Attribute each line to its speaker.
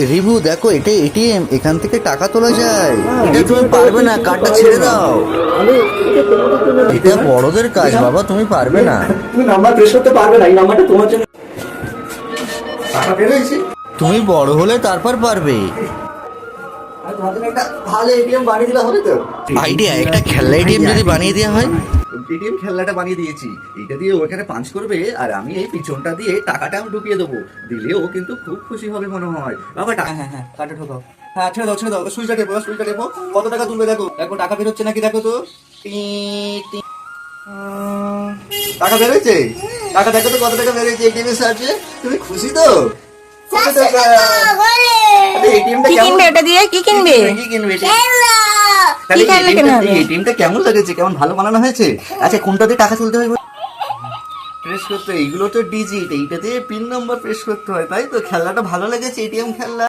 Speaker 1: Review দেখো, এটা ATM, এখান থেকে টাকা তোলা যায়। এটা তুমি পারবে না, কার্ডটা ছেড়ে দাও। এটা বড়দের কাজ বাবা, তুমি পারবে না।
Speaker 2: তুমি নাম্বার প্রেস করতে পারবে না, এই নাম্বারটা তোমার জন্য। টাকা বের হয়েছে।
Speaker 1: তুমি বড় হলে তারপর পারবে।
Speaker 2: আর তোমার জন্য একটা ভালো এটিএম বানিয়ে দিলে হবে তো।
Speaker 1: আইডিয়া, একটা খেলনা এটিএম যদি বানিয়ে দেওয়া হয়।
Speaker 2: এটিএম খেলনাটা বানিয়ে দিয়েছি, এটা দিয়ে ওখানে পাঞ্চ করবে আর আমি এই পিছনটা দিয়ে টাকাটা আমি ঢুকিয়ে দেবো। দিলে ও কিন্তু খুব খুশি হবে মনে হয়। বাবা হ্যাঁ হ্যাঁ কার্ডটা ঢোকাও। হ্যাঁ ছেড়ে দাও ছেড়ে দাও, সুইচটা টেপো সুইচটা টেপো। কত টাকা তুলবে দেখো, দেখো টাকা বেরোচ্ছে নাকি দেখো তো। টাকা বেরোচ্ছে, টাকা দেখো তো কত টাকা বেরোচ্ছে এটিএম এর সাহায্যে। তুমি খুশি তো? এটিএমটা
Speaker 3: কি কিনবে ওটা দিয়ে? কি কিনবে?
Speaker 2: কি কিনবে?
Speaker 3: কি খেলনা কেনা হবে?
Speaker 2: এটিএমটা কেমন লাগেছে, কেমন ভালো বানানো হয়েছে? আচ্ছা কোনটা দিয়ে টাকা তুলতে হয় প্রেস করতে? এইগুলো তো ডিজিট, এইটাতে পিন নাম্বার প্রেস করতে হয়, তাই তো? খেলনাটা ভালো লেগেছে এটিএম খেলনা।